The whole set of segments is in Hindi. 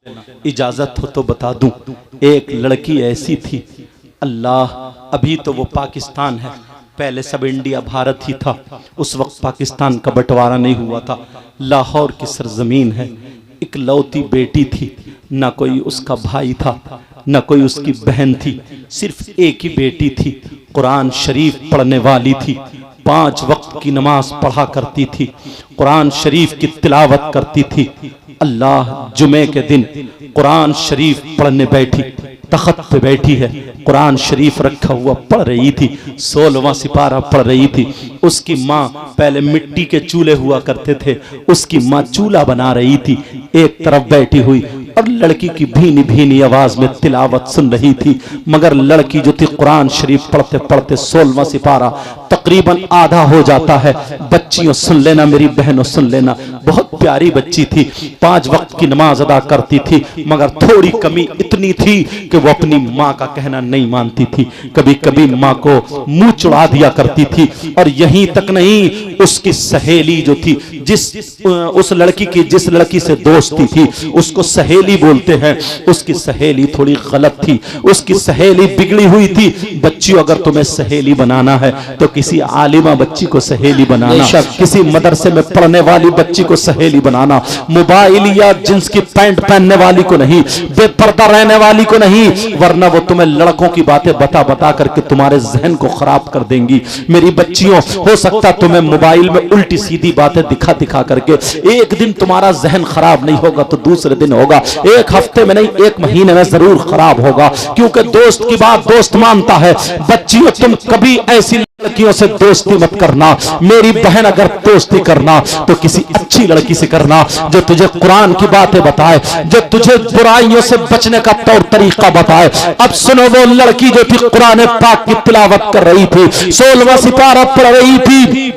इजाजत हो तो बता दूं, एक लड़की ऐसी थी, अल्लाह, अभी तो वो पाकिस्तान है, पहले सब इंडिया भारत ही था। उस वक्त पाकिस्तान का बंटवारा नहीं हुआ था। लाहौर की सरजमीन है, इकलौती बेटी थी, ना कोई उसका भाई था, ना कोई उसकी बहन थी, सिर्फ एक ही बेटी थी। कुरान शरीफ पढ़ने वाली थी, 5 वक्त की नमाज पढ़ा करती थी, कुरान शरीफ की तिलावत करती थी। अल्लाह, जुमे के दिन कुरान शरीफ पढ़ने बैठी, तख्त पे बैठी है, कुरान शरीफ रखा हुआ पढ़ रही थी, 16वां सिपारा पढ़ रही थी। उसकी माँ, पहले मिट्टी के चूल्हे हुआ करते थे, उसकी माँ चूल्हा बना रही थी, एक तरफ बैठी हुई और लड़की की भीनी भीनी आवाज में तिलावत सुन रही थी। मगर लड़की जो थी कुरान शरीफ पढ़ते पढ़ते 16वां सिपारा तकरीबन आधा हो जाता है। बच्चियों सुन लेना, मेरी बहनों सुन लेना, बहुत प्यारी बच्ची थी, 5 वक्त की नमाज अदा करती थी, मगर थोड़ी कमी इतनी थी कि वो अपनी माँ का कहना नहीं मानती थी। कभी कभी माँ को मुंह चढ़ा दिया करती थी। और यहीं तक नहीं, उसकी सहेली जो थी, उस लड़की की जिस लड़की से दोस्ती थी, उसको सहेली बोलते हैं, उसकी सहेली थोड़ी गलत थी, उसकी सहेली बिगड़ी हुई थी। बच्ची, अगर तुम्हें सहेली बनाना है तो किसी आलिमा बच्ची को सहेली बनाना, किसी मदरसे में पढ़ने वाली बच्ची को सहेली बनाना, मोबाइल या जींस की पैंट पहनने वाली को नहीं, बेपर्दा रहने वाली को नहीं, वरना वो तुम्हें लड़कों की बातें बता बता करके तुम्हारे जहन को खराब कर देंगी। मेरी बच्चियों, हो सकता तुम्हें मोबाइल में उल्टी सीधी बातें दिखा दिखा करके एक दिन तुम्हारा जहन खराब नहीं होगा तो दूसरे दिन होगा, एक हफ्ते में नहीं, 1 महीने में जरूर खराब होगा, क्योंकि दोस्त की बात दोस्त मानता है। बच्चियों, तुम कभी ऐसी लड़कियों से दोस्ती मत करना। मेरी बहन, अगर दोस्ती करना तो किसी अच्छी लड़की से करना, जो तुझे कुरान की बातें बताए, जो तुझे बुराइयों से बचने का तौर तरीका बताए। अब सुनो, वो लड़की जो थी कुरान पाक की तिलावत कर रही थी, 16वां सिपारा पढ़ रही थी,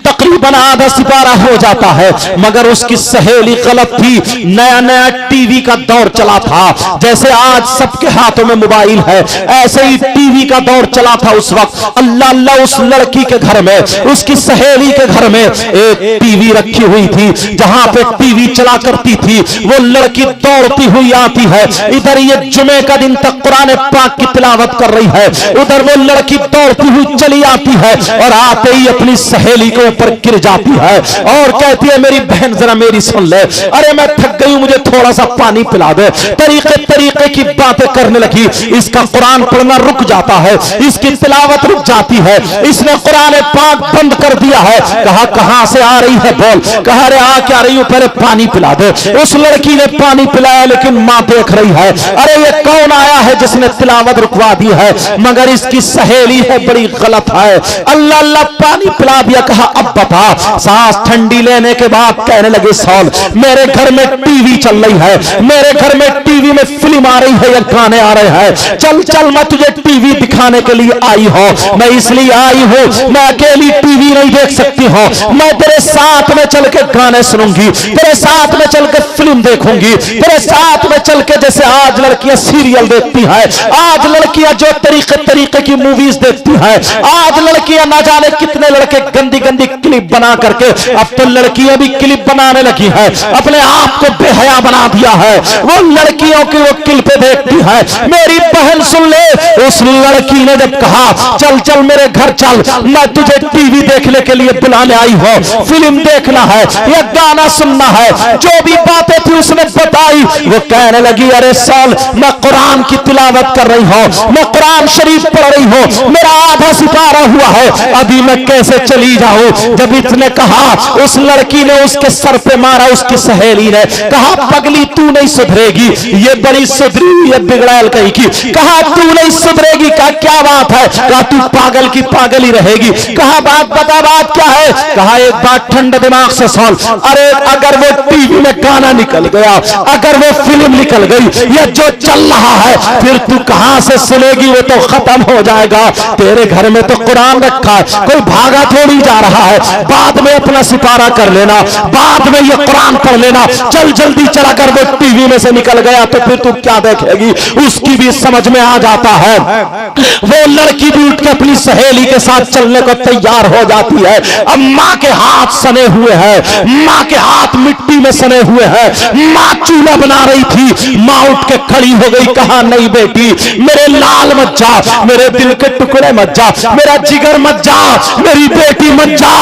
तकरीबन आधा सिपारा हो जाता है, मगर उसकी सहेली गलत थी। नया नया टीवी का दौर चला था, जैसे आज सबके हाथों में मोबाइल है, ऐसे ही टीवी का दौर चला था उस वक्त। अल्लाह अल्लाह, उस लड़की के घर में, उसकी सहेली के घर में एक टीवी रखी हुई थी, जहां पे टीवी चला करती थी। वो लड़की दौड़ती हुई आती है, इधर ये जुमे का दिन तक कुरान पाक की तिलावत कर रही है, उधर वो लड़की दौड़ती हुई चली आती है और आते ही अपनी सहेली के ऊपर गिर जाती है और कहती है, मेरी बहन जरा मेरी सुन ले, अरे मैं थक गई हूं, मुझे थोड़ा सा पानी पिला दे। तरीके तरीके की बातें करने लगी। इसका कुरान पढ़ना रुक जाता है, इसकी तिलावत रुक जाती है, इसने कुरान पाक बंद कर दिया है। कहा, कहां से आ रही है बोल, कहा, अरे आ क्या रही हूं, पहले पानी पिला दे। उस लड़की ने पानी पिलाया, लेकिन मां देख रही है, अरे ये कौन आया है जिसने तिलावत रुकवा दी है, मगर इसकी सहेली है, बड़ी गलत है। अल्लाह अल्लाह, पानी पिला दिया। कहा, अब बता। सांस ठंडी लेने के बाद कहने लगे, सॉल, मेरे घर में टीवी चल रही है, मेरे घर में टीवी में फिल्म आ रही है या गाने आ रहे हैं, चल चल, मैं तुझे टीवी दिखाने के लिए आई हूं, मैं इसलिए आई हूं, मैं अकेली टीवी नहीं देख सकती हूं, मैं तेरे साथ में चल के गाने सुनूंगी, तेरे साथ में चल के फिल्म देखूंगी, तेरे साथ में चल के, जैसे आज लड़कियां सीरियल देखती हैं, आज लड़कियां जो तरीके तरीके की मूवीज देखती हैं, आज लड़कियां ना जाने कितने लड़के गंदी गंदी क्लिप बना करके, अब तो लड़कियां भी क्लिप बनाने लगी है, अपने आप को बेहया बना दिया है, वो लड़कियों की वो क्लिपें देखती है। मेरी बहन सुन ले, उस लड़की ने जब कहा, चल चल मेरे घर चल, मैं तुझे टीवी देखने के लिए बुलाने आई हूं, फिल्म देखना है या गाना सुनना है, जो भी बातें थी उसने बताई। वो कहने लगी, अरे साल, मैं कुरान की तिलावत कर रही हूं, मैं कुरान शरीफ पढ़ रही हूं, मेरा आधा सिपारा हुआ है, अभी मैं कैसे चली जाऊं। जब इसने कहा, उस लड़की ने उसके सर पे मारा, उसकी सहेली ने कहा, पगली तू नहीं सुधरेगी, ये बड़ी सुधरी हुई है बिगड़ैल कहीं की। कहा, तू नहीं सुधरेगी। कहा, क्या बात है? कहा, तू पागल की पागल ही रहेगी। कहा, बात बता, बात क्या है? कहा, एक बात ठंडे दिमाग से सुन, अरे अगर वो टीवी में गाना निकल गया, अगर वो फिल्म निकल गई, या जो चल रहा है, फिर तू कहां से सुनेगी, वो तो खत्म हो जाएगा। तेरे घर में तो कुरान रखा है, कोई भागा थोड़ी जा रहा है, बाद में अपना सिपारा कर लेना, बाद में ये कुरान पढ़ लेना, चल जल्दी चला कर। वो टीवी में से निकल गया, तो फिर तू क्या देखेगी, उसकी भी समझ में आ जाता है। वो लड़की भी उठ के अपनी सहेली के साथ चलने को तैयार हो जाती है। अब माँ के हाथ सने हुए हैं, माँ के हाथ मिट्टी में सने हुए हैं, माँ चूल्हा बना रही थी, माँ उठ के खड़ी हो गई, कहा नहीं बेटी, मेरे लाल मत जा, मेरे दिल के टुकड़े मत जा, मेरा जिगर मत जा, मेरी बेटी मत जा,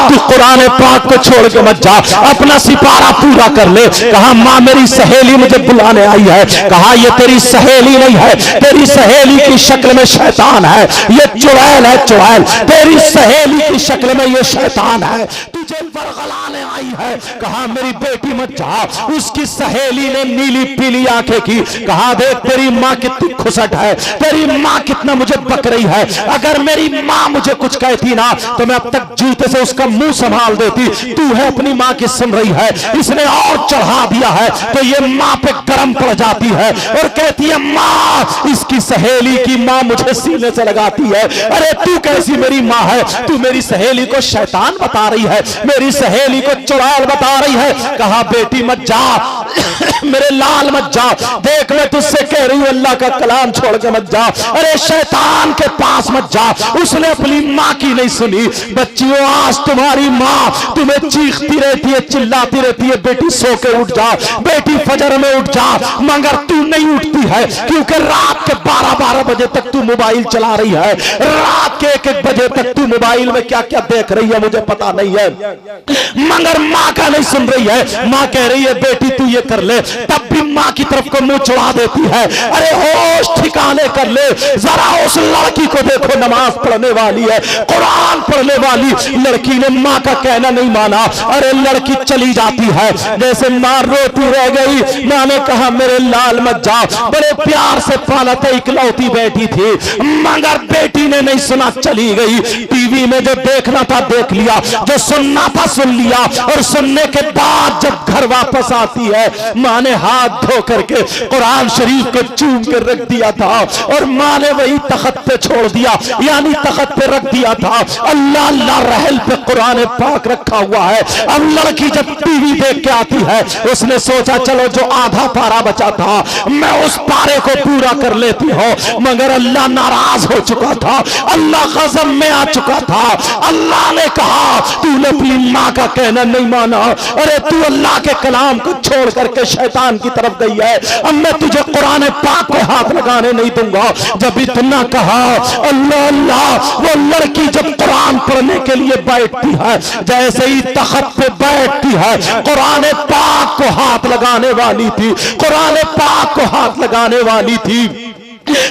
तू कुरान पाक को छोड़ के मत जा, अपना सिपारा पूरा कर ले। कहा माँ मेरी सहेली मुझे बुलाने आई है। कहा ये तेरी सहेली नहीं है, तेरी सहेली की शक्ल में शैतान है, ये चुड़ैल है, चुड़ैल तेरी सहेली की शक्ल में ये शैतान है, तुझे बरगलाने आई है। कहा मेरी बेटी मत जा। उसकी सहेली ने नीली पीली आंखें की, कहा देख तेरी माँ कितनी खुसट है, तेरी माँ कितना मुझे बक रही है, अगर मेरी माँ मुझे कुछ कहती ना तो मैं अब तक जूते से उसका मुंह संभाल देती, तू है अपनी माँ की सुन रही है, इसने और चढ़ा दिया है तो ये माँ पे गरम पड़ जाती है और कहती है माँ, इसकी सहेली की माँ मुझे सीने से लगाती है, अरे तू कैसी मेरी माँ है, तू मेरी सहेली को शैतान बता रही है, मेरी सहेली को चुड़ैल बता रही है। कहा बेटी मत जा, मेरे लाल मत जा, देख मैं तुझसे कह रही हूं अल्लाह का कलाम छोड़ के मत जा, अरे शैतान के पास मत जा। उसने अपनी माँ की नहीं सुनी। बच्चियों आज तुम्हारी माँ तुम्हें चीखती रहती है, चिल्लाती रहती है, बेटी सो के उठ जा, बेटी फजर में उठ जा, मगर तू नहीं उठती है क्योंकि रात के 12-12 बजे तक तू मोबाइल चला रही है, रात के 1-1 बजे तक तू मोबाइल में क्या क्या देख रही है मुझे पता नहीं है, मगर माँ का नहीं सुन रही है। माँ कह रही है बेटी तू ये कर ले, तब भी माँ की तरफ को मुंह चढ़ा देती है। अरे होश ठिकाने कर ले, जरा उस लड़की को देखो, नमाज पढ़ने वाली है, कुरान पढ़ने वाली लड़की ने माँ का कहना नहीं माना। अरे लड़की चली जाती है, जैसे माँ रोती रह गई। माँ ने कहा मेरे लाल मत जा, बड़े प्यार से पाला था, इकलौती बैठी थी, मगर बेटी ने नहीं सुना, चली गई। टीवी में जो देखना था देख लिया, जो सुनना था सुन लिया, और सुनने के बाद जब घर वापस आती है, माँ ने हाथ धो करके कुरान शरीफ को चूम के रख दिया था और माँ ने वही तख्त पे छोड़ दिया, यानी तख्त पे रख दिया था। अल्लाह अल्लाह रहल पे कुरान पाक रखा हुआ है। अब लड़की जब टीवी देख के आती है, उसने सोचा चलो जो आधा पारा बचा था मैं उस पारे को पूरा कर लेती हूँ, मगर अल्लाह नाराज हो चुका था, अल्लाह गज़ब में आ चुका था। अल्लाह ने कहा तूने अपनी माँ का कहना नहीं माना, अरे तू अल्लाह के कलाम को छोड़ करके शैतान की तरफ गई है, अब मैं तुझे कुरान पाक पे हाथ लगाने नहीं दूंगा। जब इतना कहा अल्लाह अल्लाह, वो लड़की जब कुरान पढ़ने के लिए बैठती है, जैसे ही तख्त पे बैठती है, कुरान पाक को हाथ लगाने वाली थी, कुरान पाक को हाथ लगाने वाली थी,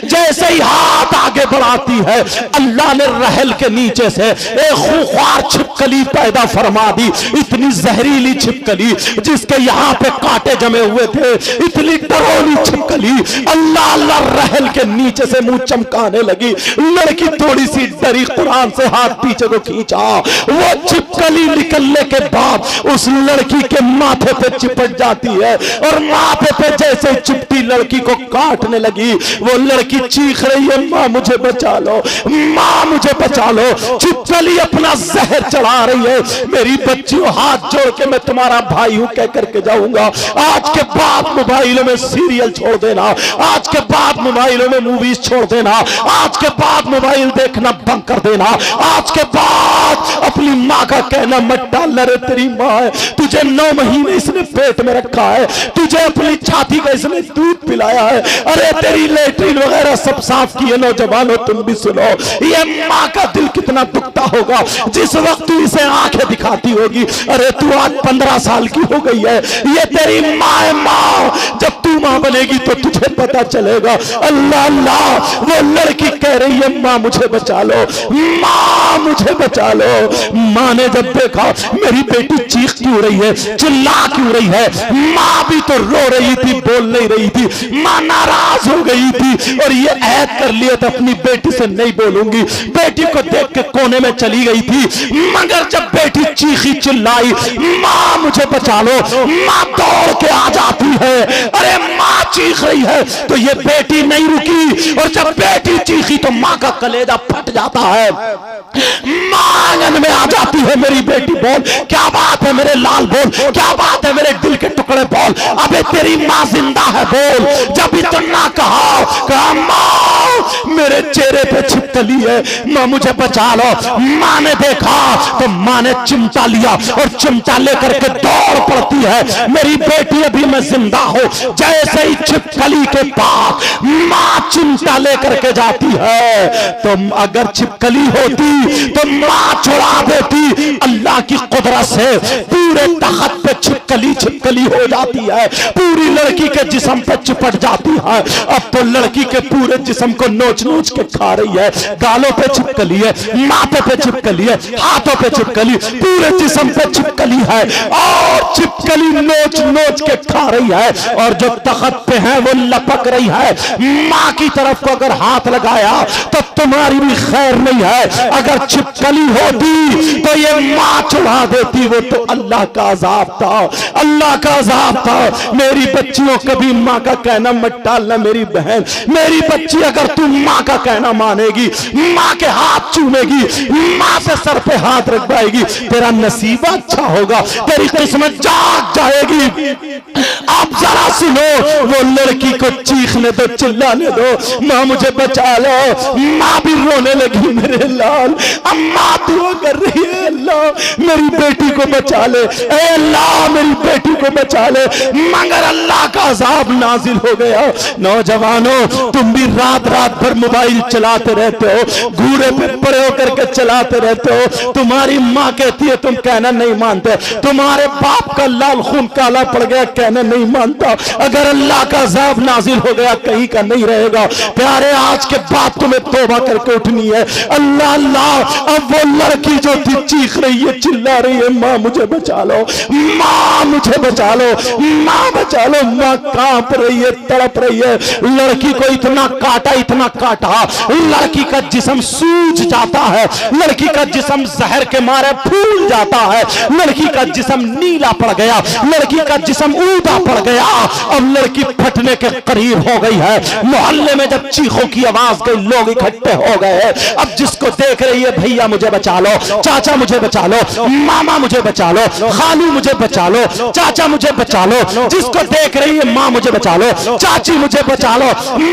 जैसे ही हाथ आगे बढ़ाती है, अल्लाह ने रहल के नीचे से एक खूंखार छिपकली पैदा फरमा दी, इतनी जहरीली छिपकली जिसके यहाँ पे कांटे जमे हुए थे, इतनी डरावनी छिपकली। अल्लाह अल्लाह रहल के नीचे से मुंह चमकाने लगी। लड़की थोड़ी सी डरी, कुरान से हाथ पीछे को खींचा, वो छिपकली निकलने के बाद उस लड़की के माथे पे चिपट जाती है और माथे पे जैसे चिपटी लड़की को काटने लगी। वो लड़की चीख रही है माँ मुझे बचा लो, माँ मुझे बचा लो। छिपकली अपना जहर चढ़ा रही है। मेरी बच्चियों हाथ जोड़ के मैं तुम्हारा भाई हूं कह करके जाऊंगा, आज के बाद मोबाइलों में सीरियल छोड़ देना, आज के बाद मोबाइलों में मूवीज छोड़ देना, आज के बाद मोबाइल देखना बंद कर देना, आज के बाद अपनी माँ का कहना मत डालना। रे तेरी माँ है, तुझे 9 महीने इसने पेट में रखा है, तुझे अपनी छाती का इसने दूध पिलाया है, अरे तेरी लेटरिन वगैरह सब साफ किए। नौजवानों तुम भी सुनो, ये माँ का दिल कितना दुखता होगा जिस वक्त तू इसे आंखें दिखाती होगी। अरे तू आज 15 साल की हो गई है, ये तेरी माँ है। माँ जब तू माँ बनेगी तो तुझे पता चलेगा। अल्लाह अल्लाह, वो लड़की कह रही है माँ मुझे बचा लो, माँ मुझे बचा लो। माँ ने जब देखा मेरी बेटी चीख क्यों रही है, चिल्ला क्यों रही है, माँ भी तो रो रही थी, बोल नहीं रही थी, माँ नाराज हो गई थी और ये ऐद कर लिया था अपनी बेटी से नहीं बोलूंगी। बेटी को देख के कोने में चली गई थी, मगर जब बेटी चीखी चिल्लाई माँ मुझे बचा लो, माँ दौड़ के आ जाती है। अरे माँ चीख रही है तो ये बेटी नहीं रुकी, और जब बेटी चीखी तो माँ का कलेजा फट जाता है। माँ आंगन में आ जाती है, मेरी बेटी बोल क्या बात है, मेरे लाल बोल क्या बात है, मेरे दिल के टुकड़े बोल, अबे तेरी माँ जिंदा है बोल। जब इतना कहा माँ मेरे चेहरे पे छिपकली है, माँ मुझे बचा लो। माँ ने देखा तो माँ ने चिमटा लिया और चिमटा लेकर के दौड़ पड़ती है, मेरी बेटी अभी मैं जिंदा हूं। जैसे ही छिपकली के पास माँ चिमटा लेकर के जाती है, तो अगर छिपकली होती तो माँ छुड़ा देती। अल्लाह की कुदरत से पूरे तख्त पे छिपकली हो जाती है, पूरी लड़की के जिस्म पे चिपट जाती है। अब तो लड़की के पूरे जिस्म को नोच नोच के खा रही है, गालों पे छिपकली है, माथे पे छिपकली है, हाथों पे छिपकली, पूरे जिस्म पे छिपकली है, और छिपकली नोच नोच के खा रही है। और जो तख्त पे है वो लपक रही है। माँ की तरफ को अगर हाथ लगाया तो तुम्हारी भी खैर नहीं है। अगर छिपकली होती तो ये माँ छुड़ा देती। वो तो अल्लाह का अजाब था, अल्लाह का अजाब था। मेरी बच्चियों कभी माँ का कहना मत टालना। मेरी बहन, मेरी बच्ची अगर तू माँ का कहना मानेगी, माँ के हाथ चूमेगी, माँ से सर पे हाथ रखवाएगी, तेरा नसीब अच्छा होगा, तेरी किस्मत जाग जाएगी। आप जरा सुनो, वो लड़की को चीखने दो, चिल्लाने दो, माँ मुझे बचा लो। माँ भी रोने लगी, मेरे लाल। अम्मा दुआ कर रही है, अल्लाह मेरी बेटी को बचा ले, ए अल्लाह मेरी बेटी को बचा ले। मगर अल्लाह का अजाब नाजिल हो गया। नौजवानों, तुम भी रात रात भर मोबाइल चलाते रहते हो, घूरे पे पड़े होकर के चलाते रहते हो। तुम्हारी माँ कहती है तुम कहना नहीं मानते, तुम्हारे बाप का लाल खून काला पड़ गया, कहना नहीं मानता। अगर अल्लाह का अजाब नाजिल हो गया कहीं का नहीं रहेगा। प्यारे, आज के बाद तुम्हें तौबा करके उठनी है। अल्लाह अल्लाह। अब वो लड़की जो थी चीख रही है, चिल्ला रही है, माँ मुझे बचा लो, माँ मुझे बचा लो, माँ बचा लो। माँ कांप रही है, तड़प रही है। लड़की को इतना काटा, इतना काटा, लड़की का जिस्म सूज जाता है, लड़की का जिस्म जहर के मारे फूल जाता है, लड़की का जिस्म नीला पड़ गया, लड़की का जिस्म ऊदा पड़ गया। अब लड़की फटने के करीब हो गई है। मोहल्ले में जब चीखों की आवाज गई, लोग इकट्ठे हो गए। अब जिसको देख रही है, भैया मुझे बचा लो, चाचा मुझे बचा लो, मामा मुझे बचा लो, खालू मुझे बचा लो, चाचा मुझे बचा लो। जिसको देख रही है, माँ मुझे बचा लो, चाची मुझे बचा लो।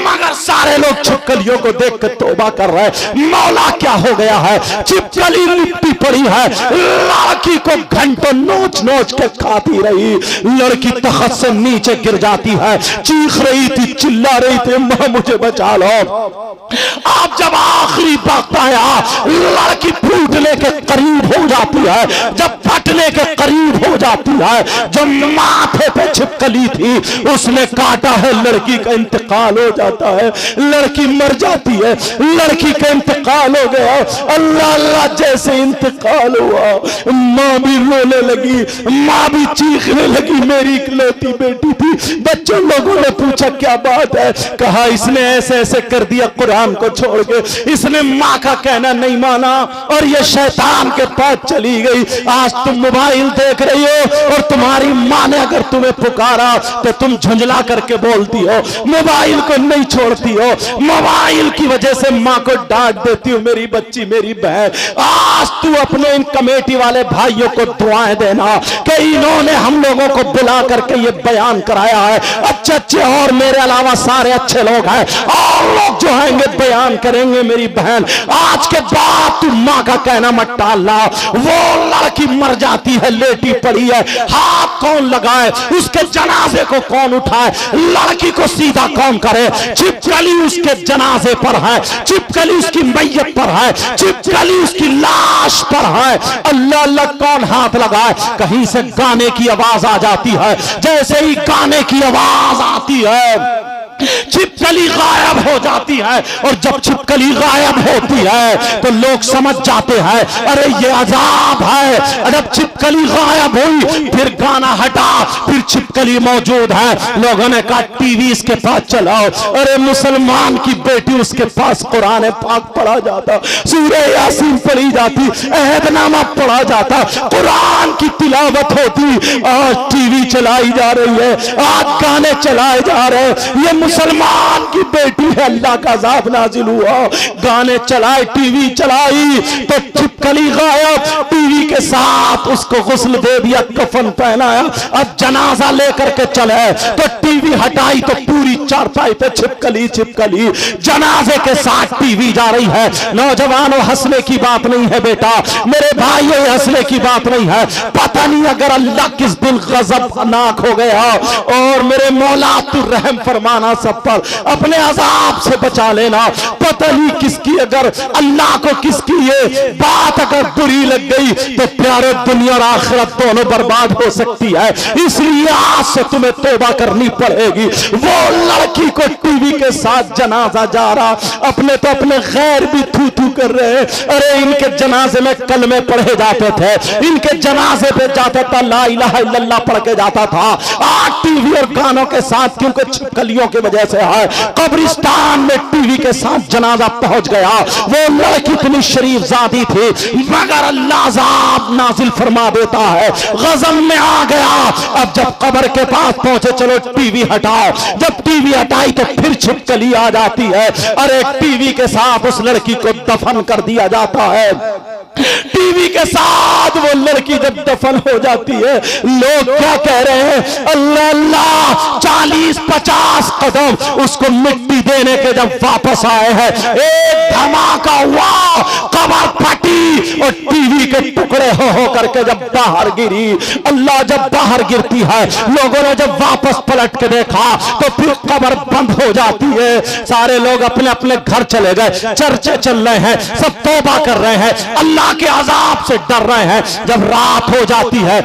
मगर सारे लोग छिपकलियों को देख कर तौबा कर रहे हैं। मौला क्या हो गया है, छिपकली लिपटी पड़ी है, लड़की को घंटों नोच नोच के खाती रही। लड़की तख्त से नीचे गिर जाती है, चीख रही थी, चिल्ला रही थी, माँ मुझे बचा लो। अब जब आखिरी वक्त आया, लड़की फूटने के करीब हो जाती है, जब फटने के करीब हो जाती है, जो माथे पे छिपकली थी उसने काटा है, लड़की का इंतकाल हो जाता है, लड़की मर जाती है, लड़की का इंतकाल हो गया। अल्लाह अल्लाह, जैसे इंतकाल हुआ माँ भी रोने लगी, माँ भी चीखने लगी, मेरी इकलौती बेटी थी। बच्चों लोगों ने पूछा क्या बात है, कहा इसने ऐसे ऐसे कर दिया, कुरान को छोड़ के इसने माँ का कहना नहीं माना और ये शैतान के पास चली गई। आज तुम मोबाइल देख रही हो और तुम्हारी माँ ने अगर तुम्हें पुकारा तो तुम झुंझला करके बोलती हो, मोबाइल को नहीं छोड़ती हो, मोबाइल की वजह से माँ को डांट देती हो। मेरी बच्ची, मेरी बहन, आज तू अपने इन कमेटी वाले भाइयों को दुआएं देना कि इन्होंने हम लोगों को बुला करके ये बयान कराया है। अच्छे अच्छे और मेरे अलावा सारे अच्छे लोग हैं, और लोग जो आएंगे बयान करेंगे। मेरी बहन, आज के बाद तू माँ का कहना मत टालना। वो लड़की मर जाती है, लेटी पड़ी है, हाथ कौन लगाए, उसके जनाजे को कौन उठाए, लड़की को सीधा कौन करे? छिपकली उसके जनाजे पर है, छिपकली उसकी मैयत पर है, छिपकली उसकी लाश पर है। अल्लाह अल्लाह, कौन हाथ लगाए? कहीं से गाने की आवाज आ जाती है, जैसे ही गाने की आवाज आती है छिपकली गायब हो जाती है, और जब छिपकली गायब होती है तो लोग समझ जाते हैं अरे ये अजाब है। जब छिपकली गायब हुई फिर गाना हटा, फिर छिपकली मौजूद है। लोगों ने कहा टीवी इसके पास चलाओ। अरे मुसलमान की बेटी उसके पास कुरान पाक पढ़ा जाता, सूरह यासीन पढ़ी जाती, अहदनामा पढ़ा जाता, कुरान की तिलावत होती। आज टीवी चलाई जा रही है, आज गाने चलाए जा रहे हैं। ये मुसलमान की बेटी है, अल्लाह का अज़ाब नाजिल हुआ। गाने चलाए, टीवी चलाई तो छिपकली गायब, टीवी के साथ उसको गुस्ल दे दिया, कफन पहनाया। अब जनाजा लेकर के चले तो टीवी हटाई तो पूरी चारपाई पे छिपकली छिपकली। जनाजे के साथ टीवी जा रही है। नौजवानों, हंसने की बात नहीं है बेटा, मेरे भाइयों, हंसने की बात नहीं है। पता नहीं अगर अल्लाह किस दिन गज़बनाक हो गया, और मेरे मौला तू रहम फरमाना सब पर, अपने अजाब से बचा लेना। पता नहीं किसकी, अगर अल्लाह को किसकी ये बात अगर बुरी लग गई तो प्यारे दुनिया और आखिरत दोनों बर्बाद हो सकती है। इसलिए आज से तुम्हें तौबा करनी पड़ेगी। वो लड़की को टीवी के साथ जनाजा जा रहा, अपने तो अपने गैर भी थू थू कर रहे। अरे इनके जनाजे में कलमे पढ़े जाते थे, इनके जनाजे पे जाता था ला इलाहा इल्लल्लाह पढ़ के जाता था। आज टीवी और गानों के साथ, क्योंकि छिपकलियों की वजह से है, कब्रिस्तान में टीवी के साथ जनाजा पहुंच गया। वो लड़की इतनी शरीफ जादी थी, मगर अल्लाह अज़ाब नाजिल फरमा देता है, गज़ब में आ गया। अब जब कब्र के पास पहुंचे, चलो टीवी हटाओ। जब टीवी हटाई तो फिर छिपकली आ जाती है। अरे टीवी के साथ उस लड़की को दफन कर दिया जाता है। टीवी के साथ वो लड़की जब दफन हो जाती है, लोग क्या कह रहे हैं, अल्लाह अल्लाह, 40-50 कदम उसको मिट्टी देने के जब वापस आए हैं, एक धमाका हुआ, कब्र फटी और टीवी के टुकड़े हो करके जब बाहर गिरी। अल्लाह, जब बाहर गिरती है, लोगों ने जब वापस पलट के देखा तो फिर कब्र बंद हो जाती है। सारे लोग अपने अपने घर चले गए, चर्चे चल रहे हैं, सब तौबा कर रहे हैं, अल्लाह के अजाब से डर रहे हैं। जब रात हो जाती है,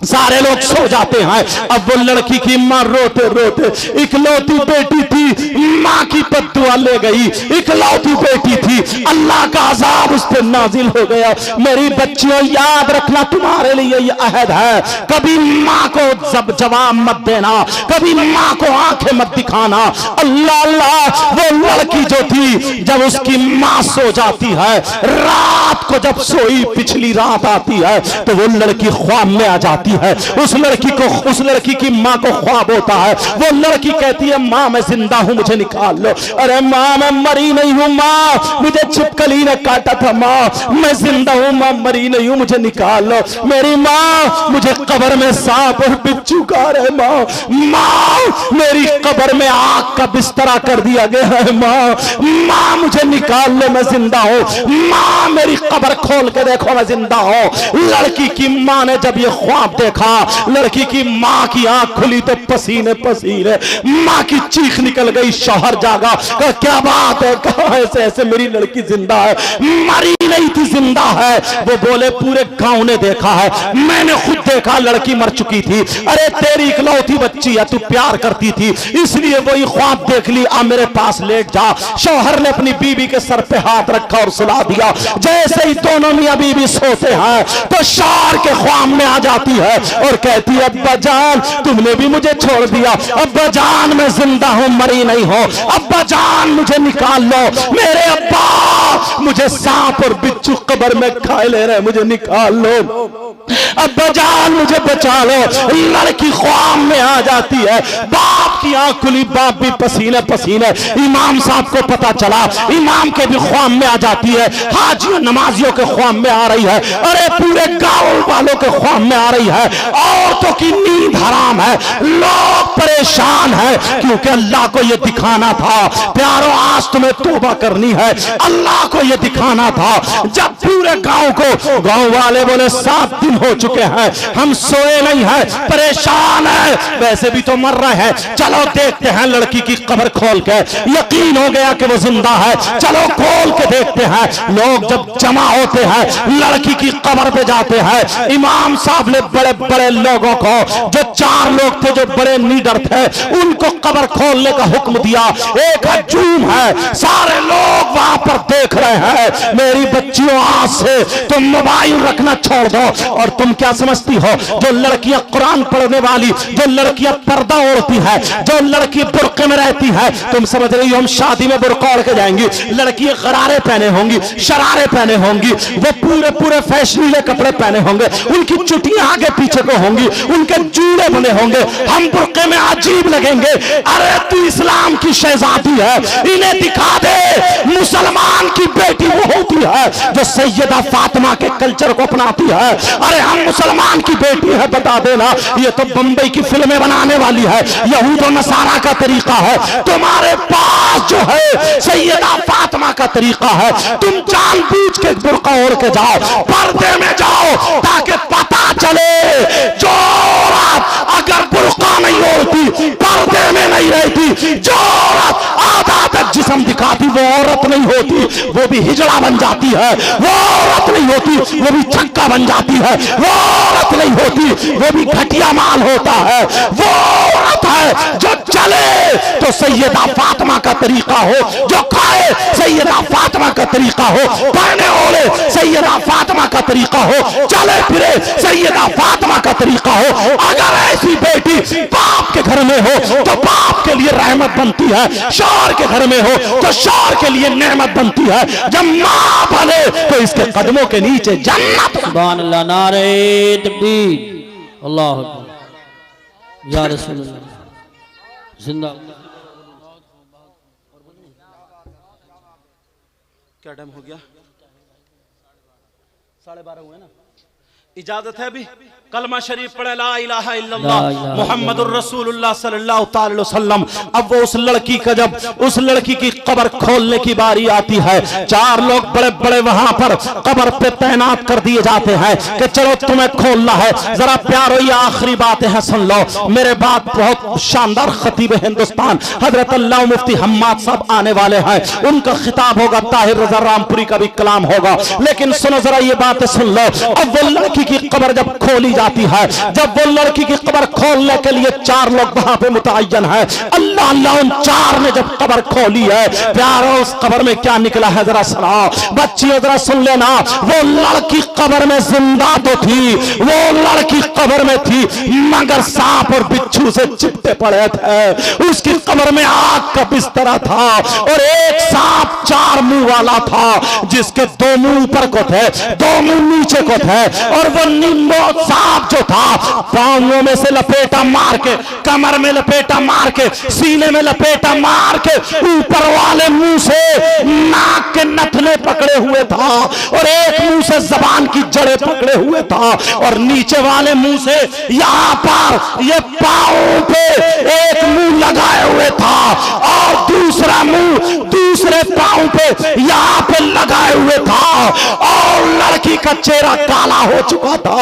सारे लोग सो जाते हैं। अब वो लड़की की माँ रोते रोते, इकलौती बेटी थी, माँ की बद्दुआ ले गई, इकलौती बेटी थी, अल्लाह का अजाब उस पर नाजिल हो गया। मेरी बच्चियों, याद रखना, तुम्हारे लिए ये अहद है, कभी माँ को जवाब मत देना, कभी माँ को आंखें मत दिखाना। अल्लाह अल्लाह, वो लड़की जो थी, जब उसकी माँ सो जाती है, रात को जब सोई, पिछली रात आती है तो वो लड़की ख्वाब में आ जाती है। उस लड़की की माँ को ख्वाब होता है। वो लड़की कहती है, माँ मैं जिंदा हूं, मुझे निकाल लो। अरे माँ मैं मरी नहीं हूं, माँ मुझे छिपकली ने काटा था, माँ मैं जिंदा हूं, माँ मरी नहीं हूं, मुझे निकाल लो। मेरी माँ, मुझे कब्र में सांप और बिच्छू खा रहे, माँ मेरी कब्र में आग का बिस्तरा कर दिया गया है, माँ मुझे निकाल लो, मैं जिंदा हूं, माँ मेरी कब्र खोल के देखो, मैं जिंदा हूं। लड़की की माँ ने जब ये ख्वाब देखा, लड़की की माँ की आंख खुली तो पसीने पसीने, माँ की चीख निकल गई। शौहर जागा, क्या बात है, कहा ऐसे ऐसे मेरी लड़की जिंदा है, मरी नहीं थी, जिंदा है। वो बोले, पूरे गांव ने देखा है, मैंने खुद देखा, लड़की मर चुकी थी। अरे तेरी इकलौती बच्ची है, तू प्यार करती थी, इसलिए वही ख्वाब देख ली, आ मेरे पास लेट जा। शौहर ने अपनी बीवी के सर पे हाथ रखा और सुला दिया। जैसे ही दोनों मियां बीवी सोते हैं तो शौहर के ख्वाब में आ जाती है और कहती है, अब्बा जान तुमने भी मुझे छोड़ दिया, अब्बा जान मैं जिंदा हूं, मरी नहीं हो, अब्बा जान मुझे निकाल लो, मेरे अब्बा मुझे सांप और बिच्छू कब्र में खाए ले रहे, मुझे निकाल लो, अब्बा जान मुझे बचा लो। लड़की ख्वाब में आ जाती है, बाप की आंख खुली, बाप भी पसीने पसीने। इमाम साहब को पता चला, इमाम के भी ख्वाब में आ जाती है, हाजियों नमाजियों के ख्वाब में आ रही है, अरे पूरे गांव वालों के ख्वाब में आ रही है। औरतों की नींद हराम है, लोग परेशान है, क्योंकि अल्लाह को यह दिखाना था, प्यारों आज तुम्हें तौबा करनी है, अल्लाह को यह दिखाना था। जब पूरे गांव को, गांव वाले बोले 7 दिन हो चुके हैं, हम सोए नहीं है, परेशान है, वैसे भी तो मर रहे हैं, चलो देखते हैं लड़की की कब्र खोल के। यकीन हो गया कि वो जिंदा है, चलो खोल के देखते हैं। लोग जब जमा होते हैं, लड़की की कब्र पे जाते हैं, इमाम साहब ने बड़े बड़े बड़े लोगों को, जो 4 लोग थे जो बड़े लीडर थे, उनको कब्र खोलने का हुक्म दिया। एक हजूम है, सारे लोग वहां पर देख रहे हैं। मेरी बच्चियों, आज से तुम मोबाइल रखना छोड़ दो। और तुम क्या समझती हो, जो लड़कियां कुरान पढ़ने वाली, जो लड़कियां पर्दा ओढ़ती है, जो लड़की बुर्के में रहती है, तुम समझ रही हो हम शादी में बुर्का ओढ़ के जाएंगी? लड़कियां गरारे पहने होंगी, शरारे पहने होंगी, वो पूरे पूरे फैशनीले कपड़े पहने होंगे, उनकी चुटियां आगे पीछे को होंगी, उनके जूड़े बने होंगे, हम बुर्के में अजीब लगेंगे। अरे तू इस्लाम की शहजादी है, इन्हें दिखा दे मुसलमान की बेटी वो होती है जो सैयदा फातिमा के कल्चर को अपनाती है। अरे हम मुसलमान की बेटी है, बता देना। ये तो बंबई की फिल्में बनाने वाली है, यहूद और नसारा का तरीका है। तुम्हारे पास जो है सैयदा फातिमा का तरीका है। तुम जानबूझ के बुर्का ओढ़ के जाओ, पर्दे में जाओ, ताकि पता चले जो औरत अगर बुर्का नहीं ओढ़ती, पर्दे में नहीं रहती, जो औरत आधा तक जिस्म दिखाती, वो औरत नहीं होती, वो भी हिजड़ा बन जाती है। वो औरत नहीं होती, वो भी छक्का बन जाती है। वो औरत नहीं होती, वो भी घटिया माल होता है। वो औरत है जो चले तो सैयदा फातिमा का तरीका हो, जो खाए सैयदा फातिमा का तरीका हो, पहने ओढ़े सैयदा फातिमा का तरीका हो, चले फिरे सैयदा फातिमा का तरीका हो। अगर ऐसी बेटी बाप के घर में हो तो बाप के लिए रहमत बनती है, शौहर के घर में हो तो शौहर के लिए नेमत बनती है। जब मां बने तो इसके कदमों के नीचे जन्नत। सुभान अल्लाह, नारे तकबीर, अल्लाह अकबर, या रसूल अल्लाह, जिंदा। क्या टाइम हो गया? 12:30 हुए ना? इजाजत है अभी? कलमा शरीफ पढ़े, ला इलाहा इल्लल्लाह मुहम्मदुर रसूलुल्लाह सल्लल्लाहु अलैहि वसल्लम। अब वो उस लड़की का, जब उस लड़की की कब्र खोलने की बारी आती है, 4 लोग बड़े बड़े वहां पर कब्र पे तैनात कर दिए जाते हैं कि चलो तुम्हें खोलना है। जरा प्यारो, ये आखिरी बातें हैं, सुन लो। मेरे बाद बहुत शानदार खतीब हिंदुस्तान हजरत अल्लाह मुफ्ती हम्माद साहब आने वाले हैं, उनका खिताब होगा, ताहिर रजा रामपुरी का भी कलाम होगा। लेकिन सुनो जरा ये बातें सुन लो। अब वो लड़की की कब्र जब खोली जाती है, जब वो लड़की की कब्र खोलने के लिए 4 लोग वहां पे मुतय्यन है, अल्लाह अल्लाह उन 4 ने जब कब्र खोली है, प्यारो उस कब्र में क्या निकला है जरा सुनाओ। बच्चियों जरा सुन लेना, वो लड़की कब्र में जिंदा तो थी, वो लड़की कब्र में थी, मगर सांप और बिच्छू से चिपटे पड़े थे। उसकी कब्र में आग का बिस्तरा था और एक सांप 4 मुंह वाला था, जिसके 2 मुंह ऊपर को थे, 2 मुंह नीचे को थे। और वो निम्बो सांप जो था, पांवों में से लपेटा मार के, कमर में लपेटा मार के, सीने में लपेटा मार के, ऊपर वाले मुंह से नाक के नथने पकड़े हुए था और एक मुंह से जबान की जड़ें पकड़े हुए था और नीचे वाले मुंह से यहां पर ये पांव पे एक मुंह लगाए हुए था और दूसरा मुंह दूसरे पांव पे यहां पे लगाए हुए था। और लड़की का चेहरा काला हो चुका था,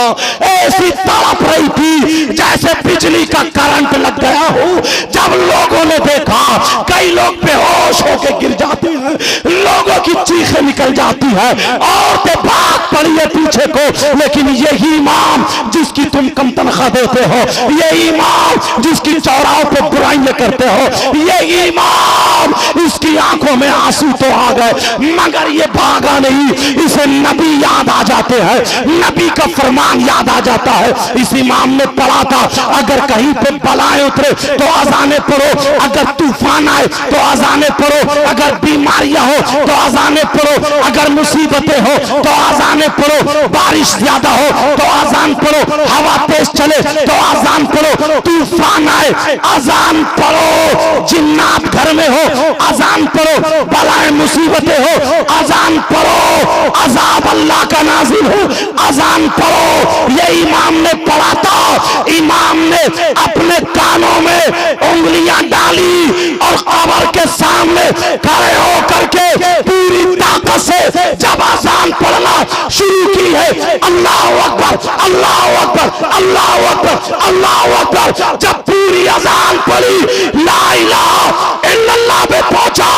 ऐसी तड़प रही थी जैसे बिजली का करंट लग गया हो। जब लोगों ने देखा, कई लोग बेहोश होकर गिर जाते हैं, लोगों की चीखें निकल जाती है, औरतें भाग पड़ी है पीछे को। लेकिन यही इमाम जिसकी तुम कम तनख्वाह देते हो, यही इमाम जिसकी चौराहों पे बुराइयां करते हो, यही इमाम, इसकी आंखों में आंसू तो आ गए मगर ये भागा नहीं। इसे नबी याद आ जाते हैं, नबी का फरमान याद आ जाता है। इस इमाम ने पढ़ा था, अगर कहीं पे बलाएं उतरे तो अजाने पढ़ो, अगर तूफान आए तो अजाने पढ़ो, अगर बीमारियां हो तो अजाने पढ़ो, अगर मुसीबतें हो तो अजाने पढ़ो, बारिश ज्यादा हो तो अजान पढ़ो, हवा तेज चले तो अजान पढ़ो, तूफान आए अजान पढ़ो, जिन्नात घर में हो अजान पढ़ो, बलाएं मुसीबतें हो अजान पढ़ो, अजाब अल्लाह का नाजिल हो अजान पढ़ो। ये इमाम ने पढ़ा था। इमाम ने अपने कानों में उंगलियां डाली और कब्र के सामने खड़े होकर के पूरी ताकत से जब अजान पढ़ना शुरू की है, अल्लाह अकबर अल्लाह अकबर अल्लाह अकबर अल्लाह अकबर, जब पूरी अजान पढ़ी, ला इलाहा इल्लल्लाह पे पहुंचा,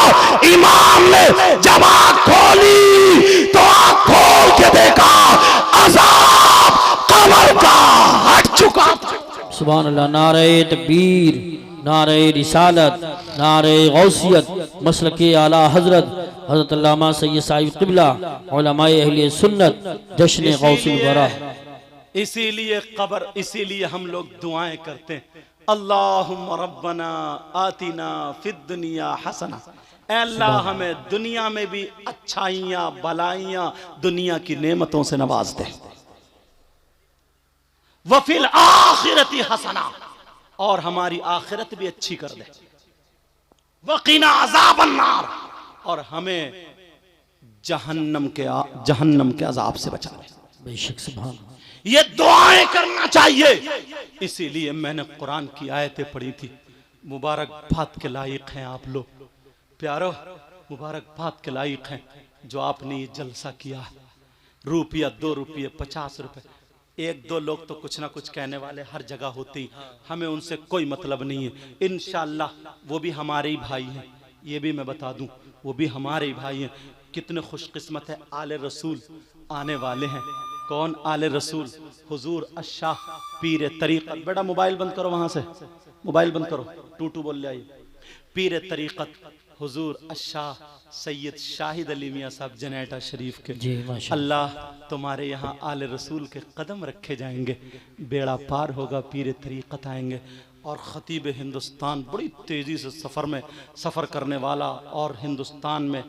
इमाम ने जब आंख खोली तो आंख खोल के देखा, अजाब कब्र का हट चुका था। सुभान अल्लाह। नारे तकबीर, नारे रिसालत, नारे गौसियत, मसलके आला हजरत हजरत अल्लामा सैयद साहिब क़िबला उलमाए अहले सुन्नत जश्न गौसुल वरा। इसीलिए कब्र, इसीलिए हम लोग दुआएं करते हैं, अल्लाहुम्मा रब्बना आतिना फिद दुनिया हसना, ऐ अल्लाह हमें दुनिया में भी अच्छाइयां भलाइयां दुनिया की नेमतों से नवाज दे, वफिल आखिरती हसना, और हमारी आखिरत भी अच्छी कर दे, वकीना अज़ाबन नार, और हमें जहन्नम के अजाब से बचा ले। बेशक सुभान। ये दुआएं करना चाहिए। इसीलिए मैंने कुरान की आयतें पढ़ी थी। मुबारकबाद के लायक हैं आप लोग प्यारो, मुबारकबाद के लायक हैं जो आपने ये जलसा किया। रुपया 2 रुपये 50 रुपए, 1-2 लोग तो कुछ ना कुछ कहने वाले हर जगह होते ही, हमें उनसे कोई मतलब नहीं है। इंशाअल्लाह वो भी हमारे ही भाई हैं, ये भी मैं बता दूं, वो भी हमारे ही भाई हैं। कितने खुशकिस्मत है, आले रसूल आने वाले हैं। कौन आले रसूल? हुजूर अशाह पीर तरीक़त। बेटा मोबाइल बंद करो, वहां से मोबाइल बंद करो, टू बोल जाइए। पीर तरीक़त हुजूर अशाह सैयद शाहिद अली मियाँ साहब जनेटा शरीफ के। अल्लाह तुम्हारे यहाँ आले रसूल के कदम रखे जाएंगे, बेड़ा पार होगा, पीर तरीक़त आएंगे। और ख़तीब हिंदुस्तान बड़ी तेज़ी से सफ़र करने वाला, और हिंदुस्तान में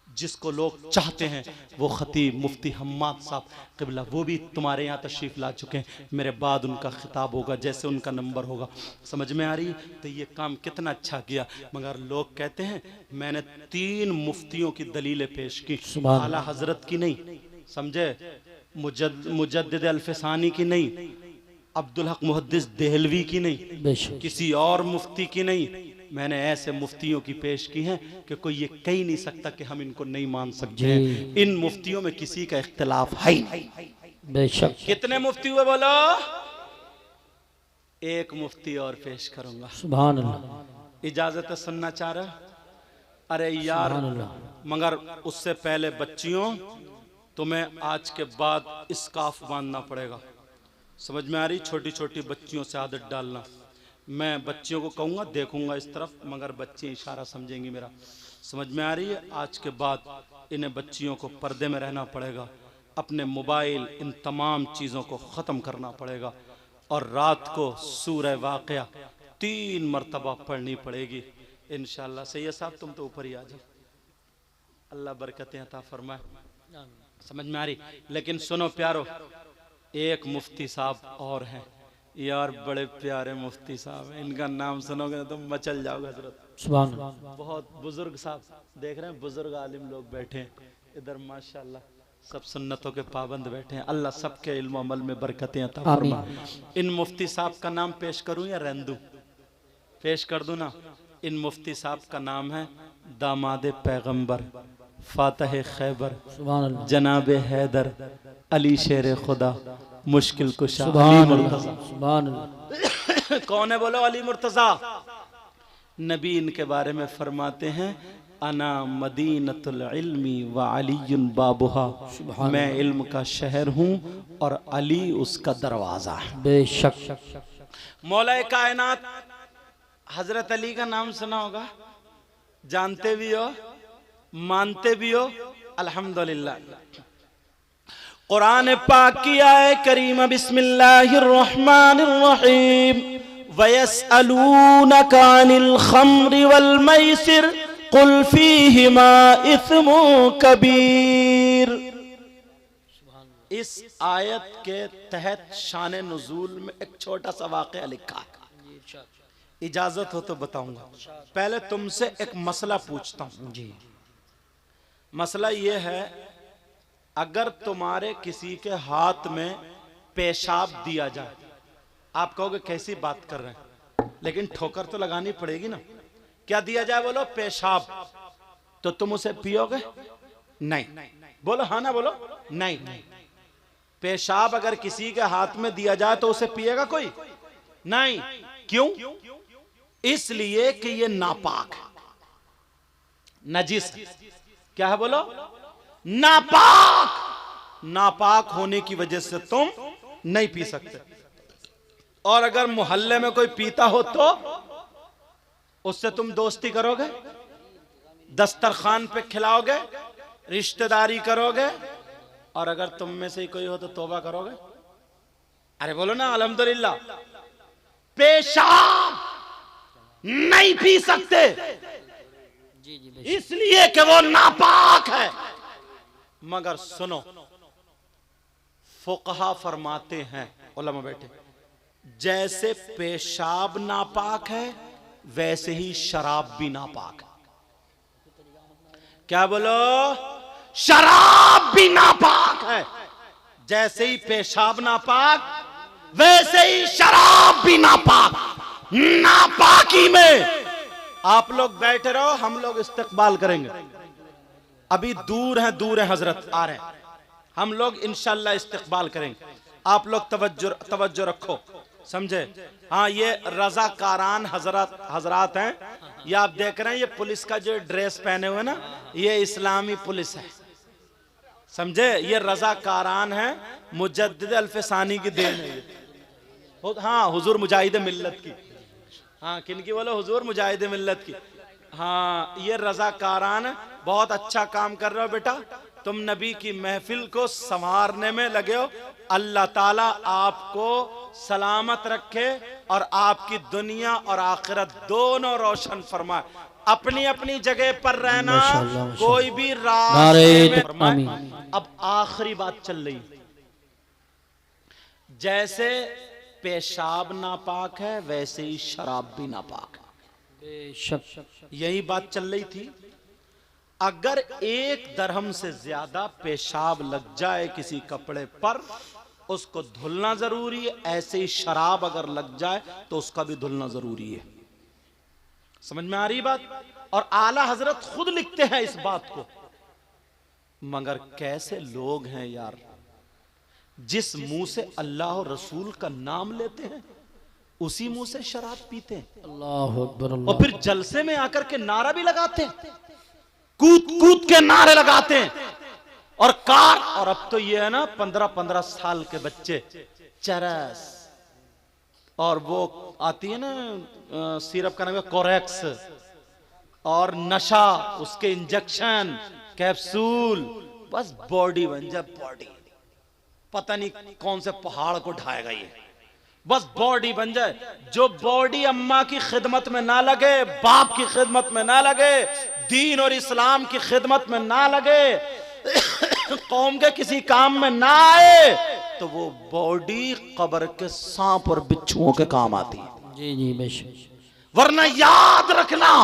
जिसको लोग चाहते हैं वो ख़तीब मुफ्ती हम्माद साहब क़िबला, वो भी तुम्हारे यहाँ तशरीफ़ ला चुके हैं। मेरे बाद उनका खिताब होगा, जैसे उनका नंबर होगा। समझ में आ रही? तो ये काम कितना अच्छा किया। मगर लोग कहते हैं मैंने 3 मुफ्तियों की दलीलें पेश की, आला हजरत की नहीं, समझे, मुजद्दिद अल्फसानी की नहीं, अब्दुल हक मुहद्दिस देहलवी की नहीं, किसी और मुफ्ती की नहीं। मैंने ऐसे मुफ्तियों की पेश की हैं कि कोई ये कह नहीं सकता कि हम इनको नहीं मान सकते हैं। इन मुफ्तियों में किसी का इख्तिलाफ है नहीं। बेशक। कितने मुफ्ती हुए बोलो? एक मुफ्ती और पेश करूंगा। सुभान अल्लाह। इजाजत है, सुनना चाह रहे? अरे यार, मगर उससे पहले बच्चियों तुम्हें आज के बाद स्कार्फ बांधना पड़ेगा। समझ में आ रही? छोटी छोटी बच्चियों से आदत डालना। मैं बच्चियों को कहूँगा, देखूंगा इस तरफ, मगर बच्ची इशारा समझेंगी मेरा। समझ में आ रही है? आज के बाद इन्हें बच्चियों को पर्दे में रहना पड़ेगा, अपने मोबाइल इन तमाम चीज़ों को ख़त्म करना पड़ेगा, और रात को सूरह वाक़या 3 मरतबा पढ़नी पड़ेगी इंशाअल्लाह। सैयद साहब तुम तो ऊपर ही आ जाओ, अल्लाह बरकतें अता फरमाए। समझ में आ रही? लेकिन सुनो प्यारो, एक मुफ्ती साहब और हैं यार, बड़े प्यारे मुफ्ती साहब हैं। इनका नाम सुनोगे तो तुम मचल जाओगे हजरत। सुभान। बहुत बुजुर्ग साहब, देख रहे हैं बुजुर्ग आलिम लोग बैठे हैं इधर, माशाल्लाह सब सुन्नतों के पाबंद बैठे हैं। अल्लाह सबके इल्म अमल में बरकतें अता फरमाए। इन मुफ्ती साहब का नाम पेश करूं या रहने दूं? पेश कर दूं ना? इन मुफ्ती साहब का नाम है दामाद पैगंबर, फातह खैबर, जनाब हैदर अली शेर खुदा, मुश्किल कुशा अली मुर्तज़ा। कौन है बोलो? अली मुर्तज़ा। नबी इनके बारे में फरमाते हैं, अना मदीनतुल इल्मी व अलीयुन बाबुहा, मैं इल्म का शहर हूँ और अली उसका दरवाजा है। बेशक। मौला कायनात हजरत अली का नाम सुना होगा, जानते भी हो, मानते भी हो, अल्हम्दुलिल्लाह। कुरान पाक की आयत करीमा बिस्मिल्लाहिर्रहमानिर्रहीम, वयसअलूनका अनिल खम्रि वल मैसिर कुल फीहिमा इस्मुन कबीर। इस आयत के तहत शान नुज़ूल में एक छोटा सा वाक़या लिखा है, इजाजत हो तो बताऊंगा। पहले तुमसे एक मसला पूछता हूं जी। मसला यह है, अगर तुम्हारे किसी के हाथ में पेशाब दिया जाए, आप कहोगे कैसी बात कर रहे हैं, लेकिन ठोकर तो लगानी पड़ेगी ना। क्या दिया जाए बोलो? पेशाब। तो तुम उसे पियोगे? नहीं। बोलो हाँ ना बोलो? नहीं। पेशाब अगर किसी के हाथ में दिया जाए तो उसे पिएगा कोई? नहीं। क्यों? इसलिए कि ये नापाक है, नजिस। क्या है बोलो? नापाक। नापाक होने की वजह से तुम नहीं पी सकते। और अगर मोहल्ले में कोई पीता हो तो उससे तुम दोस्ती करोगे, दस्तरखान पे खिलाओगे, रिश्तेदारी करोगे, और अगर तुम में से ही कोई हो तो तौबा करोगे? अरे बोलो ना अल्हम्दुलिल्लाह। पेशाब नहीं पी सकते इसलिए कि वो नापाक है, मगर सुनो फुकहा फरमाते हैं, उलमा बैठे, जैसे पेशाब नापाक है वैसे ही शराब भी नापाक है। क्या बोलो? शराब भी नापाक है, जैसे ही पेशाब नापाक वैसे ही शराब भी नापाक। नापाकी में आप लोग बैठे रहो, हम लोग इस्तकबाल करेंगे। अभी दूर है हजरत आ रहे हैं, हम लोग इंशाल्लाह इस्तकबाल करेंगे। आप लोग तवज्जो रखो, समझे? हाँ, ये रजाकारान हजरात हैं, ये आप देख रहे हैं, ये पुलिस का जो ड्रेस पहने हुए ना, ये इस्लामी पुलिस है, समझे? ये रजाकारान है, मुजद्दिद अल्फसानी की देन है। हाँ, हुजूर मुजाहिद मिल्लत की। हाँ, किनकी बोलो? हुजूर मुजाहिद मिल्लत की। हाँ, ये रजाकारान है, बहुत अच्छा काम कर रहे हो बेटा, तुम नबी की महफिल को संवारने में लगे हो। अल्लाह ताला आपको सलामत रखे और आपकी दुनिया और आखिरत दोनों रोशन फरमाए। अपनी अपनी जगह पर रहना, कोई भी रास्ते में। अब आखिरी बात चल रही, जैसे पेशाब नापाक है वैसे ही शराब भी नापाक है। यही बात चल रही थी। अगर 1 दरहम से ज्यादा पेशाब लग जाए किसी कपड़े पर, उसको धुलना जरूरी है। ऐसे ही शराब अगर लग जाए तो उसका भी धुलना जरूरी है। समझ में आ रही बात? और आला हजरत खुद लिखते हैं इस बात को। मगर कैसे लोग हैं यार, जिस मुंह से अल्लाह और रसूल का नाम लेते हैं उसी मुंह से शराब पीते हैं। अल्लाह अकबर। और फिर जलसे में आकर के नारा भी लगाते हैं, कूद कूद के नारे लगाते हैं और कार। और अब तो ये है ना 15-15 साल के बच्चे चरस, और वो आती है ना सिरप का नाम है कोरेक्स, और नशा, उसके इंजेक्शन, कैप्सूल, बस बॉडी बन जाए बॉडी। पता नहीं कौन से पहाड़ को ढाएगा ये, बस बॉडी बन जाए। जो बॉडी अम्मा की खिदमत में ना लगे, बाप की खिदमत में ना लगे, दीन और इस्लाम की खिदमत में ना लगे, कौम के किसी काम में ना आए, तो वो बॉडी कब्र के सांप और बिच्छुओं के काम आती है। जी जी बेशक। वरना याद रखना,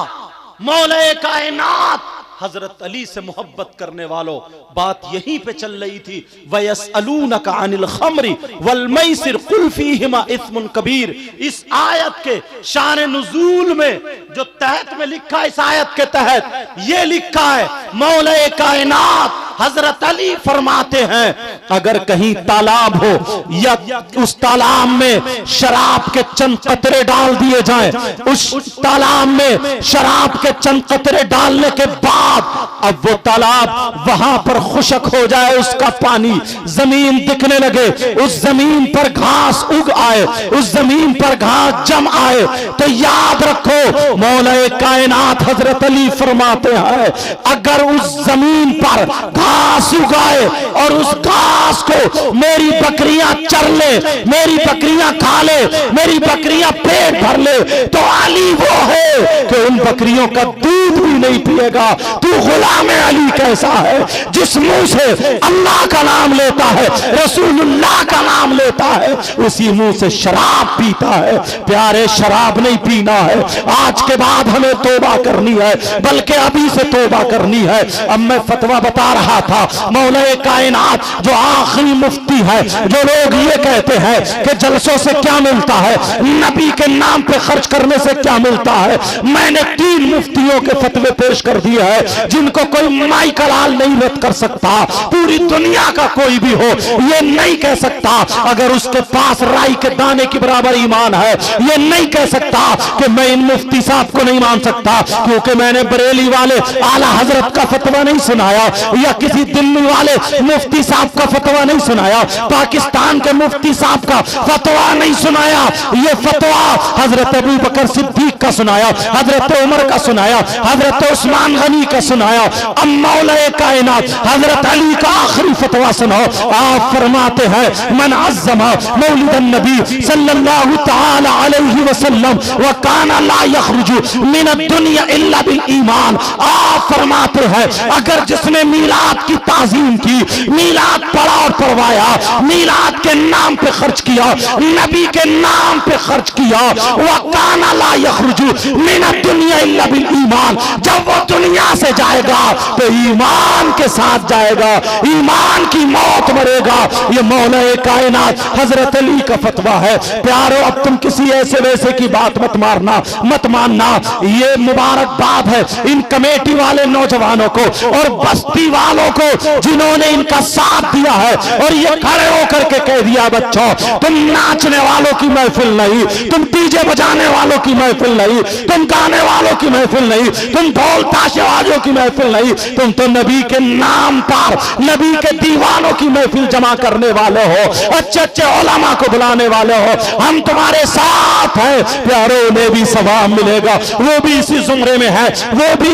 मौला कायनात हजरत अली से मोहब्बत करने वालों, बात यहीं पे चल रही थी। वयसअलूनका अनिल खम्रि वल मैसिर कुल फीहिमा इस्मुन कबीर। इस आयत के शान नुज़ूल में जो तहत में लिखा है, इस आयत के तहत ये लिखा है, मौला कायनात हजरत अली फरमाते हैं, अगर कहीं तालाब हो या उस तालाब में शराब के चंद कतरे डाल दिए जाएं, उस तालाब में शराब के चंद कतरे डालने के बाद अब वो तालाब वहां पर खुशक हो जाए, उसका पानी जमीन दिखने लगे, उस जमीन पर घास उग आए, उस जमीन पर घास जम आए, तो याद रखो मौला कायनात हजरत अली फरमाते हैं, अगर उस जमीन पर घास उगाए और उस घास को मेरी बकरियां चर ले, मेरी बकरियां खा ले, मेरी बकरियां पेट भर ले, तो अली वो है कि उन बकरियों का दूध भी नहीं पिएगा। तू गुलाम अली कैसा है, जिस मुंह से अल्लाह का नाम लेता है, रसूलुल्लाह का नाम लेता है, उसी मुंह से शराब पीता है। प्यारे, शराब नहीं पीना है। आज के बाद हमें तौबा करनी है, बल्कि अभी से तौबा करनी है। अब मैं फतवा बता रहा था, मौला कायनात जो आखिरी मुफ्ती है, जो लोग ये कहते हैं कि जलसों से क्या मिलता है, नबी के नाम पे खर्च करने से क्या मिलता है, मैंने 3 मुफ्तियों के फतवे पेश कर दिए हैं जिनको कोई माई का लाल नहीं रद्द कर सकता। पूरी दुनिया का कोई भी हो ये नहीं कह सकता अगर उसके पास राई के दाने के बराबर ईमान है, ये नहीं कह सकता कि मैं इन मुफ्ती साहब को नहीं मान सकता क्योंकि मैंने बरेली वाले आला हजरत का फतवा नहीं सुनाया या किसी दिल्ली वाले मुफ्ती साहब का फतवा नहीं सुनाया, पाकिस्तान के मुफ्ती साहब का फतवा नहीं सुनाया। ये फतवा हजरत अबू बकर सिद्दीक का सुनाया, हजरत उमर का सुनाया, हजरत उस्मान गनी का सुनाया। अब मौलाए कायनात हजरत अली का आखिरी फतवा सुनाओ। आप फरमाते हैं मन अज़्ज़मा मौलिदन नबी सल्लल्लाहु तआला अलैहि वसल्लम व काना ला यखरुजु मिन दुनिया इल्ला बिल ईमान। आप फरमाते हैं अगर जिसने मीलाद की ताज़ीम की, मीलाद पढ़ा और पढ़वाया, मीलाद के नाम पे खर्च किया, नबी के नाम पे खर्च किया, वह काना ला यखरुजु मिन दुनिया इल्ला बिल ईमान, जब वो दुनिया से जाएगा तो ईमान के साथ जाएगा, ईमान की मौत मरेगा। ये मौलाए कायनात हजरत अली का फतवा है। प्यारो अब तुम किसी ऐसे वैसे की बात मत मारना, मत मानना। ये मुबारकबाद है इन कमेटी वाले नौजवानों को और बस्ती वालों को जिन्होंने इनका साथ दिया है और ये खड़े होकर के कह दिया बच्चों तुम नाचने वालों की महफिल नहीं, तुम डीजे बजाने वालों की महफिल नहीं, तुम गाने वालों की महफिल नहीं, तुम ढोल ताशे वालों की महफिल नहीं, तुम तो नबी के नाम पर नबी के दीवानों की महफिल जमा करने वाले हो, अच्छे अच्छे उलमा को बुलाने वाले हो। हम तुम्हारे साथ हैं प्यारो, उन्हें भी सवाब मिलेगा, वो भी इसी जुमरे में है, वो भी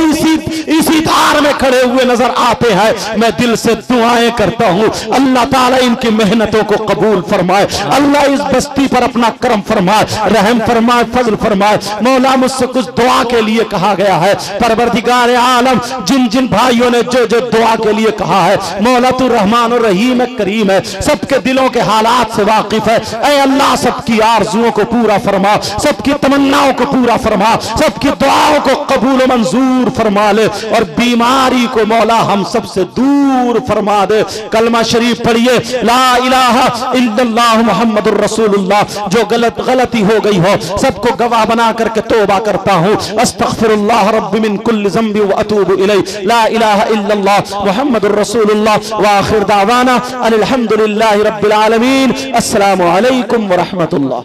इसी धार में खड़े हुए नजर आते हैं। मैं दिल से दुआएं करता हूं अल्लाह ताला इनकी मेहनतों को कबूल फरमाए, अल्लाह इस बस्ती पर अपना करम फरमाए, रहम फरमाए, फजल फरमाए। मौला मुझसे कुछ दुआ के लिए कहा गया है, परवरदिगार आलम जिन जिन भाइयों ने जो जो दुआ के लिए कहा है, मौला तू रहमान और रहीम है, करीम है, सबके दिलों के हालात से वाकिफ है। ऐ अल्लाह सबकी आरजुओं को पूरा फरमा, सबकी तमन्नाओं को पूरा फरमा, सबकी दुआओं को कबूल मंजूर फरमा ले और बीमारी को मौला हम सबसे दूर फरमा दे। कलमा शरीफ पढ़िए ला इलाहा इल्लल्लाह मुहम्मदुर रसूलुल्लाह। जो गलती हो गई हो सबको गवाह बना करके तौबा करता हूं। अस्तगफिरुल्लाह रब्बी मिन कुल्लि ज़ंबि व अतूबु इलैहि। ला इलाहा इल्लल्लाह मुहम्मदुर रसूलुल्लाह व आखिर दावाना अनिल हम्दुलिल्लाहि रब्बिल आलमीन। अस्सलामु अलैकुम व रहमतुल्लाह।